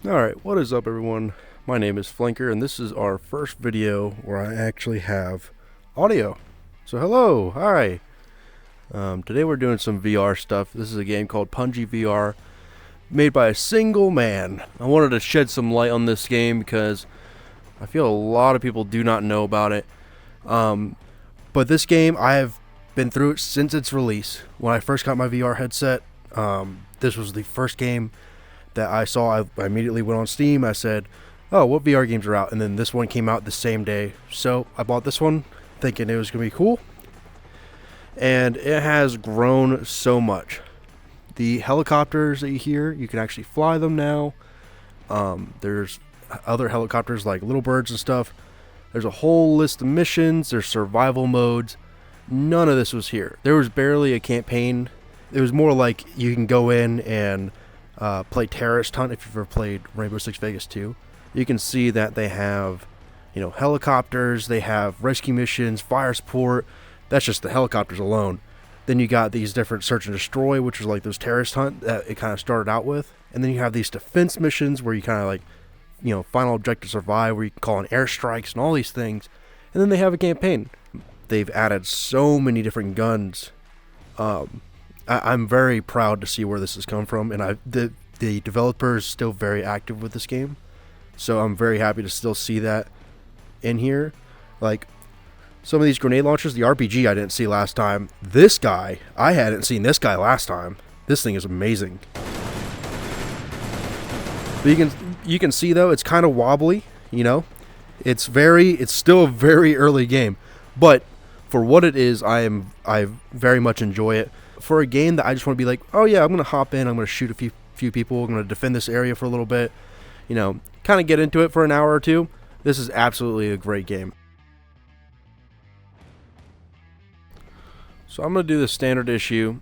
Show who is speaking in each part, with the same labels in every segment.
Speaker 1: Alright, what is up everyone? My name is Flanker and this is our first video where I actually have audio. So hello, hi. Today we're doing some VR stuff. This is a game called Punji VR, made by a single man. I wanted to shed some light on this game because I feel a lot of people do not know about it. But this game, I have been through it since its release. When I first got my VR headset, this was the first game that I saw. I immediately went on Steam. I said, oh, what VR games are out? And then this one came out the same day. So I bought this one thinking it was going to be cool. And it has grown so much. The helicopters that you hear, you can actually fly them now. There's other helicopters like little birds and stuff. There's a whole list of missions. There's survival modes. None of this was here. There was barely a campaign. It was more like you can go in and play terrorist hunt. If you've ever played Rainbow Six Vegas 2, you can see that they have, helicopters. They have rescue missions, fire support. That's just the helicopters alone. Then you got these different search and destroy, which is like those terrorist hunt that it kind of started out with. And then you have these defense missions where you kind of like, final objective survive, where you can call in airstrikes and all these things. And then they have a campaign. They've added so many different guns. I'm very proud to see where this has come from, and the developer is still very active with this game, so I'm very happy to still see that in here. Like some of these grenade launchers, the RPG I didn't see last time. This guy, I hadn't seen this guy last time. This thing is amazing. But you can see though, it's kind of wobbly. It's still a very early game, but for what it is, I very much enjoy it. For a game that I just want to be like, oh yeah, I'm going to hop in, I'm going to shoot a few people, I'm going to defend this area for a little bit, kind of get into it for an hour or two. This is absolutely a great game. So I'm going to do the standard issue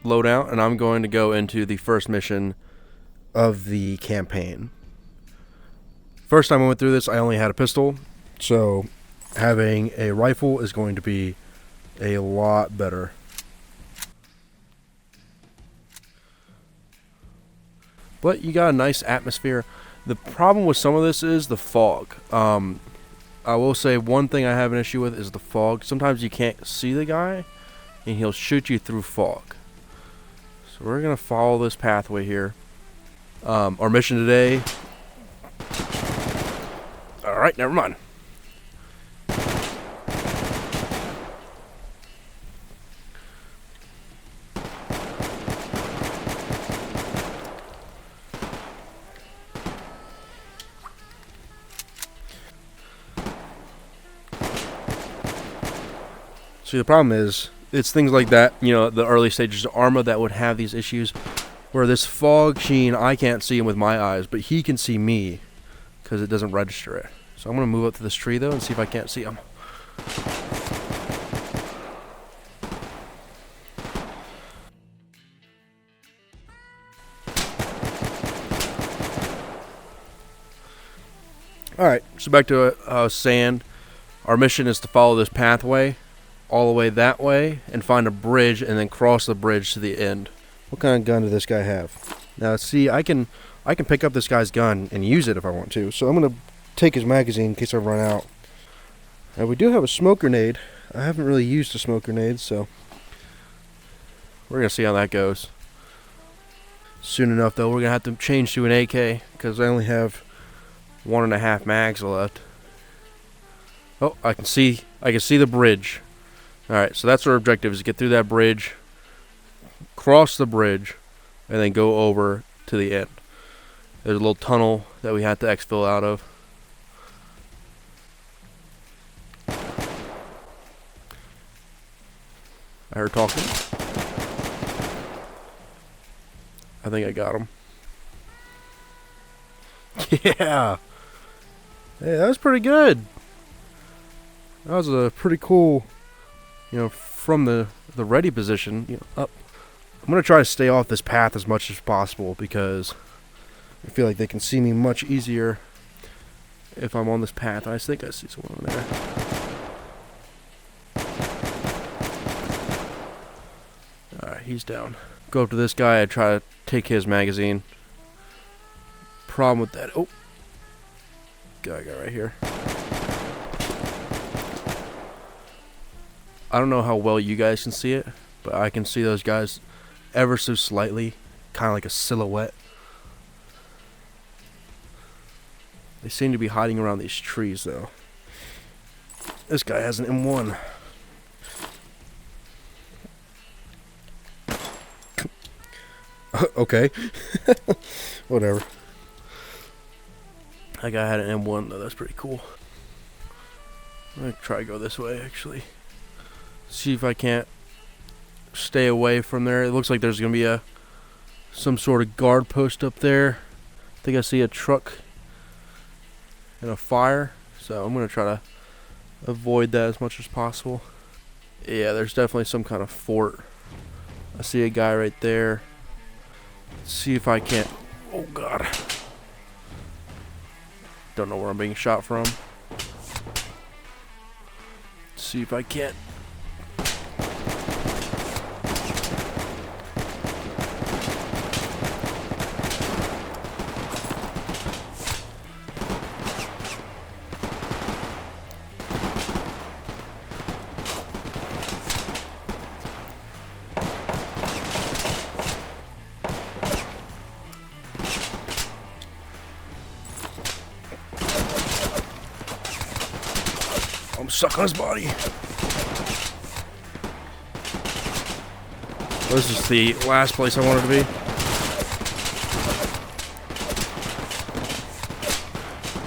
Speaker 1: loadout, and I'm going to go into the first mission of the campaign. First time I went through this, I only had a pistol, so having a rifle is going to be a lot better. But you got a nice atmosphere. The problem with some of this is the fog. I will say one thing I have an issue with is the fog. Sometimes you can't see the guy, and he'll shoot you through fog. So we're going to follow this pathway here. Our mission today... Alright, never mind. See, the problem is, it's things like that, the early stages of Arma that would have these issues, where this fog sheen, I can't see him with my eyes, but he can see me, because it doesn't register it. So I'm going to move up to this tree, though, and see if I can't see him. Alright, so back to what I was saying. Our mission is to follow this pathway all the way that way and find a bridge and then cross the bridge to the end. What kind of gun does this guy have? Now see, I can pick up this guy's gun and use it if I want to. So I'm going to take his magazine in case I run out. Now we do have a smoke grenade. I haven't really used a smoke grenade, so we're going to see how that goes. Soon enough though, we're going to have to change to an AK because I only have 1.5 mags left. Oh, I can see the bridge. Alright, so that's our objective, is to get through that bridge, cross the bridge, and then go over to the end. There's a little tunnel that we have to exfil out of. I heard talking. I think I got him. Yeah! Hey, that was pretty good. That was a pretty cool... from the ready position, up. I'm going to try to stay off this path as much as possible because I feel like they can see me much easier if I'm on this path. I think I see someone over there. Alright, he's down. Go up to this guy, I try to take his magazine. problem with that. Oh, guy right here. I don't know how well you guys can see it, but I can see those guys ever so slightly, kind of like a silhouette. They seem to be hiding around these trees, though. This guy has an M1. Okay. Whatever. That guy had an M1, though. That's pretty cool. I'm going to try to go this way, actually. See if I can't stay away from there. It looks like there's going to be some sort of guard post up there. I think I see a truck and a fire. So I'm going to try to avoid that as much as possible. Yeah, there's definitely some kind of fort. I see a guy right there. Let's see if I can't. Oh God. Don't know where I'm being shot from. Let's see if I can't. I'm stuck on his body. This is the last place I wanted to be.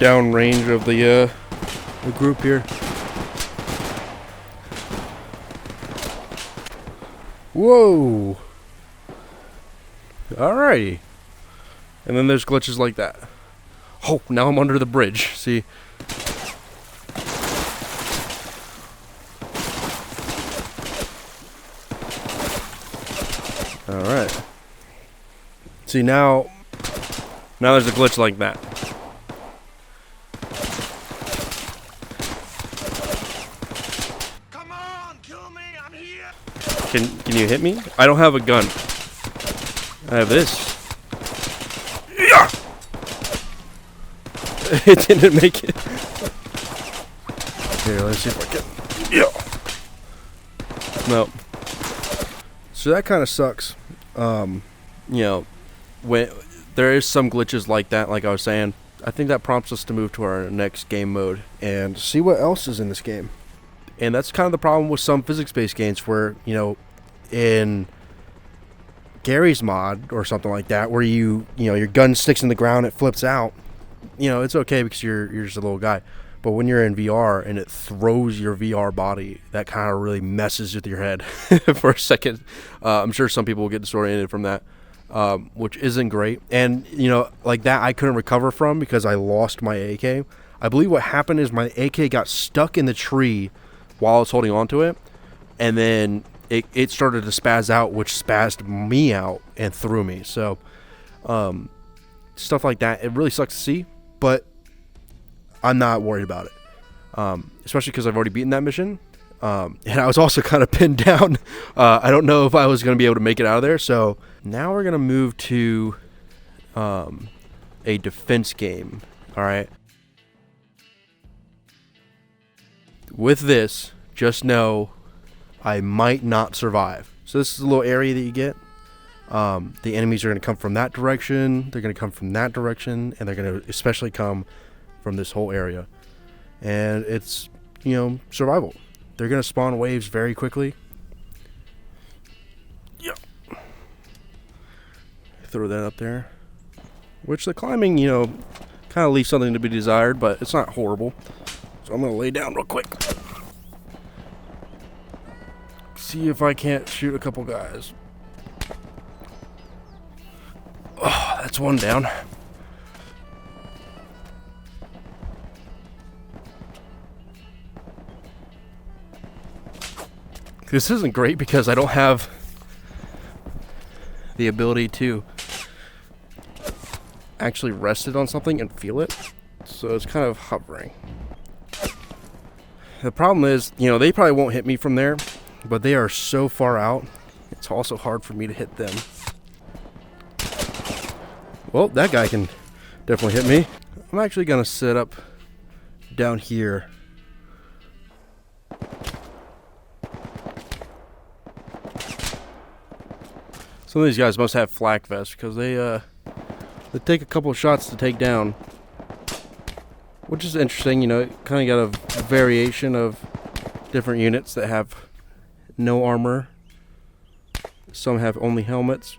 Speaker 1: Downrange of the group here. Whoa! Alrighty. And then there's glitches like that. Oh, now I'm under the bridge. See? Alright. See, now there's a glitch like that.
Speaker 2: Come on, kill me, I'm here.
Speaker 1: Can you hit me? I don't have a gun. I have this. Yeah! It didn't make it. Here, let's see if I can. Yeah. No. So that kind of sucks. You know, when there is some glitches like that, like I was saying, I think that prompts us to move to our next game mode and see what else is in this game. And that's kind of the problem with some physics-based games where, you know, in Gary's mod or something like that, where you know, your gun sticks in the ground, it flips out. You know, it's okay because you're just a little guy. But when you're in VR and it throws your VR body, that kind of really messes with your head for a second. I'm sure some people will get disoriented from that, which isn't great. And, you know, like that I couldn't recover from because I lost my AK. I believe what happened is my AK got stuck in the tree while I was holding on to it. And then it started to spaz out, which spazzed me out and threw me. So stuff like that, it really sucks to see. But I'm not worried about it, especially because I've already beaten that mission, and I was also kind of pinned down. I don't know if I was going to be able to make it out of there, so now we're going to move to a defense game, alright? With this, just know I might not survive. So this is a little area that you get. The enemies are going to come from that direction, they're going to come from that direction, and they're going to especially come from this whole area. And it's, you know, survival. They're going to spawn waves very quickly. Yeah. Throw that up there. Which the climbing, you know, kind of leaves something to be desired, but it's not horrible. So I'm going to lay down real quick. See if I can't shoot a couple guys. Oh, that's one down. This isn't great because I don't have the ability to actually rest it on something and feel it. So it's kind of hovering. The problem is, you know, they probably won't hit me from there, but they are so far out, it's also hard for me to hit them. Well, that guy can definitely hit me. I'm actually gonna set up down here. Some of these guys must have flak vests because they take a couple of shots to take down, which is interesting. You know, kind of got a variation of different units that have no armor. Some have only helmets.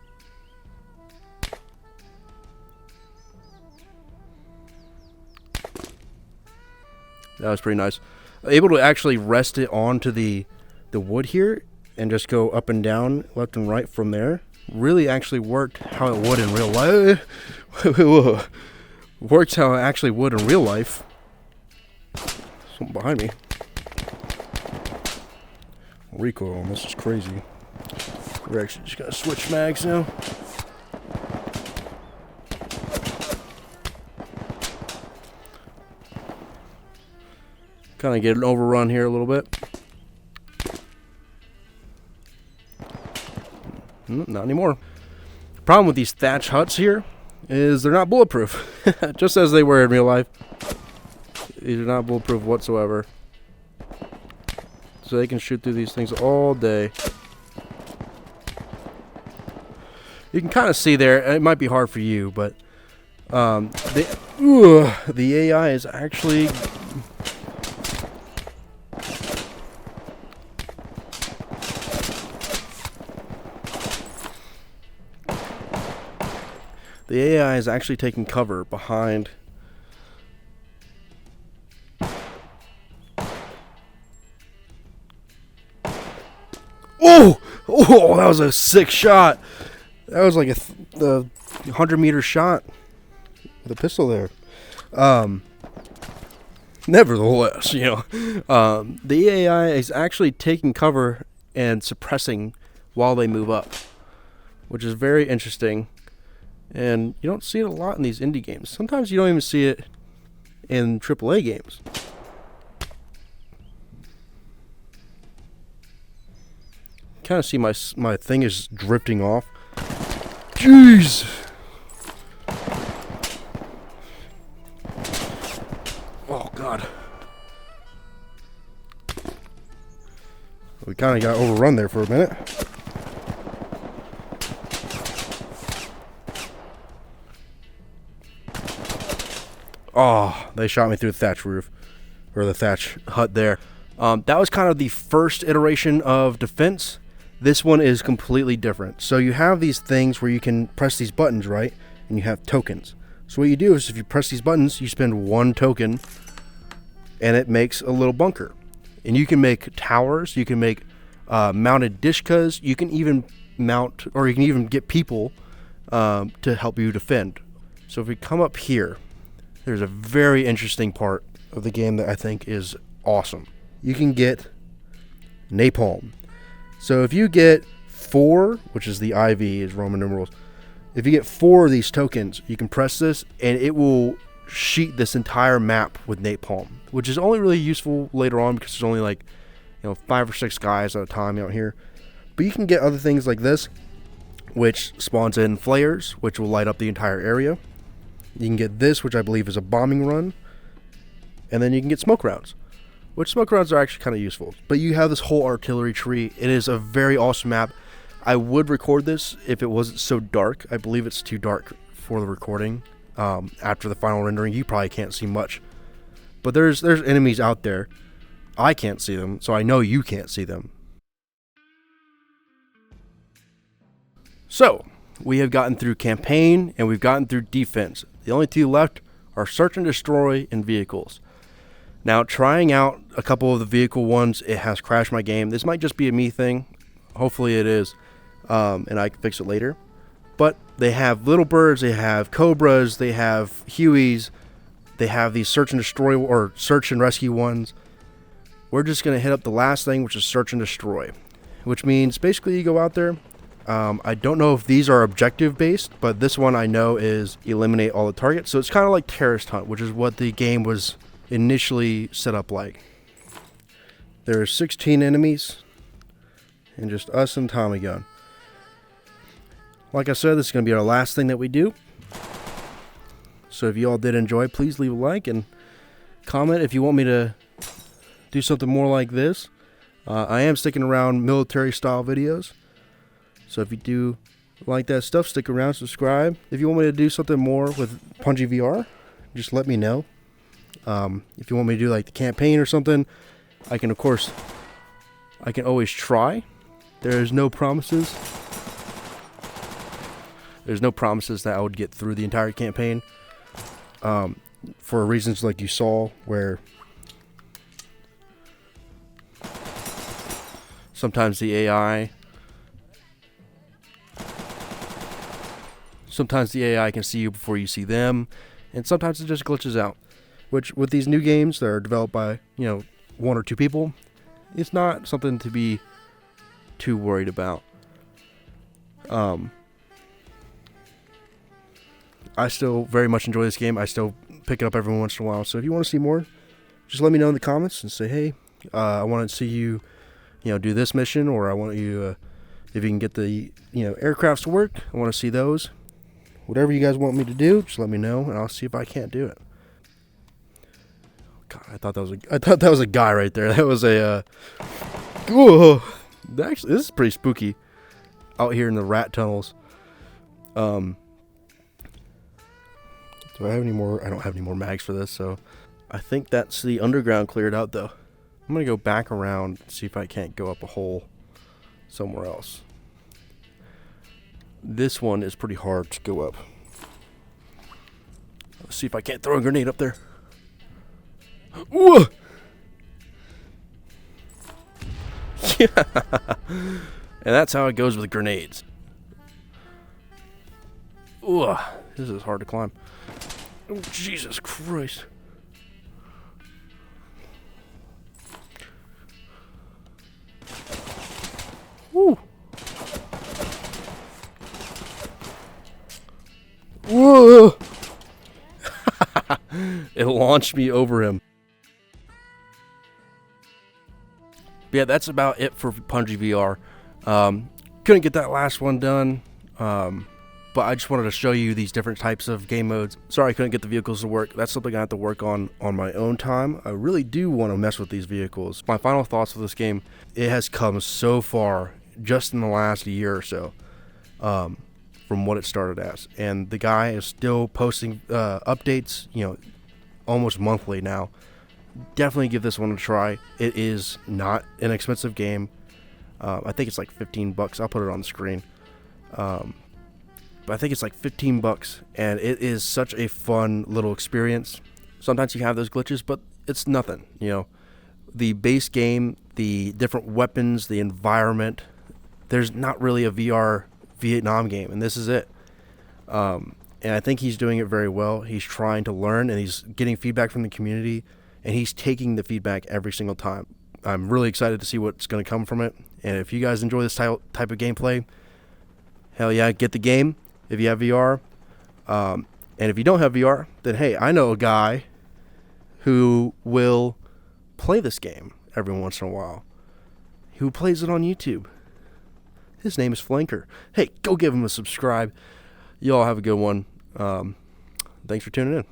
Speaker 1: That was pretty nice. Able to actually rest it onto the wood here and just go up and down, left and right from there. Really actually worked how it would in real life. Works how it actually would in real life. Something behind me. Recoil on this is crazy. We're actually just gonna switch mags now. Kind of get an overrun here a little bit. Not anymore. The problem with these thatch huts here is they're not bulletproof. Just as they were in real life. These are not bulletproof whatsoever. So they can shoot through these things all day. You can kind of see there, it might be hard for you, but the AI is actually taking cover behind Oh, that was a sick shot. That was like the 100-meter shot with a pistol there. Nevertheless, you know, the AI is actually taking cover and suppressing while they move up, which is very interesting. And you don't see it a lot in these indie games. Sometimes you don't even see it in AAA games. Kind of see my thing is drifting off. Jeez. Oh God. We kind of got overrun there for a minute. Oh, they shot me through the thatch roof, or the thatch hut there. That was kind of the first iteration of defense. This one is completely different. So you have these things where you can press these buttons, right? And you have tokens. So what you do is if you press these buttons, you spend 1 token and it makes a little bunker. And you can make towers, you can make mounted dishkas, you can even mount, or you can even get people to help you defend. So if we come up here, there's a very interesting part of the game that I think is awesome. You can get napalm. So if you get 4, which is the IV, is Roman numerals. If you get 4 of these tokens, you can press this and it will sheet this entire map with napalm, which is only really useful later on because there's only like, 5 or 6 guys at a time out here. But you can get other things like this, which spawns in flares, which will light up the entire area. You can get this, which I believe is a bombing run. And then you can get smoke rounds, which smoke rounds are actually kind of useful. But you have this whole artillery tree. It is a very awesome map. I would record this if it wasn't so dark. I believe it's too dark for the recording. After the final rendering, you probably can't see much. But there's enemies out there. I can't see them, so I know you can't see them. So, we have gotten through campaign and we've gotten through defense. The only 2 left are search and destroy and vehicles. Now, trying out a couple of the vehicle ones, it has crashed my game. This might just be a me thing. Hopefully it is, and I can fix it later. But they have little birds, they have cobras, they have Hueys, they have these search and destroy or search and rescue ones. We're just going to hit up the last thing, which is search and destroy, which means basically you go out there. I don't know if these are objective based, but this one I know is eliminate all the targets. So it's kind of like terrorist hunt, which is what the game was initially set up like. There are 16 enemies and just us and Tommy gun. Like I said, this is going to be our last thing that we do. So if you all did enjoy, please leave a like and comment if you want me to do something more like this. I am sticking around military style videos. So if you do like that stuff, stick around, subscribe. If you want me to do something more with Punji VR, just let me know. If you want me to do like the campaign or something, I can always try. There's no promises. There's no promises that I would get through the entire campaign. For reasons like you saw, where sometimes the AI can see you before you see them, and sometimes it just glitches out. Which, with these new games that are developed by, one or two people, it's not something to be too worried about. I still very much enjoy this game. I still pick it up every once in a while. So if you want to see more, just let me know in the comments and say, hey, I want to see you, do this mission, or I want you, if you can get the, aircrafts to work, I want to see those. Whatever you guys want me to do, just let me know, and I'll see if I can't do it. God, I thought that was a guy right there. That was a. Whoa, actually, this is pretty spooky. Out here in the rat tunnels. Do I have any more? I don't have any more mags for this, so I think that's the underground cleared out, though. I'm gonna go back around and see if I can't go up a hole somewhere else. This one is pretty hard to go up. Let's see if I can't throw a grenade up there. Whoa! Yeah. And that's how it goes with grenades. Ugh, this is hard to climb. Oh, Jesus Christ. Woo. Whoa. It launched me over him. But yeah, that's about it for Punji VR. Couldn't get that last one done. But I just wanted to show you these different types of game modes. Sorry I couldn't get the vehicles to work. That's something I have to work on my own time. I really do want to mess with these vehicles. My final thoughts of this game, it has come so far just in the last year or so from what it started as. And the guy is still posting updates, almost monthly now. Definitely give this one a try. It is not an expensive game. I think it's like $15. I'll put it on the screen. But I think it's like $15, and it is such a fun little experience. Sometimes you have those glitches, but it's nothing, The base game, the different weapons, the environment, there's not really a VR Vietnam game, and this is it. And I think he's doing it very well. He's trying to learn, and he's getting feedback from the community, and he's taking the feedback every single time. I'm really excited to see what's going to come from it, and if you guys enjoy this type of gameplay, hell yeah, get the game. If you have VR, and if you don't have VR, then hey, I know a guy who will play this game every once in a while, who plays it on YouTube. His name is Flanker. Hey, go give him a subscribe. Y'all have a good one. Thanks for tuning in.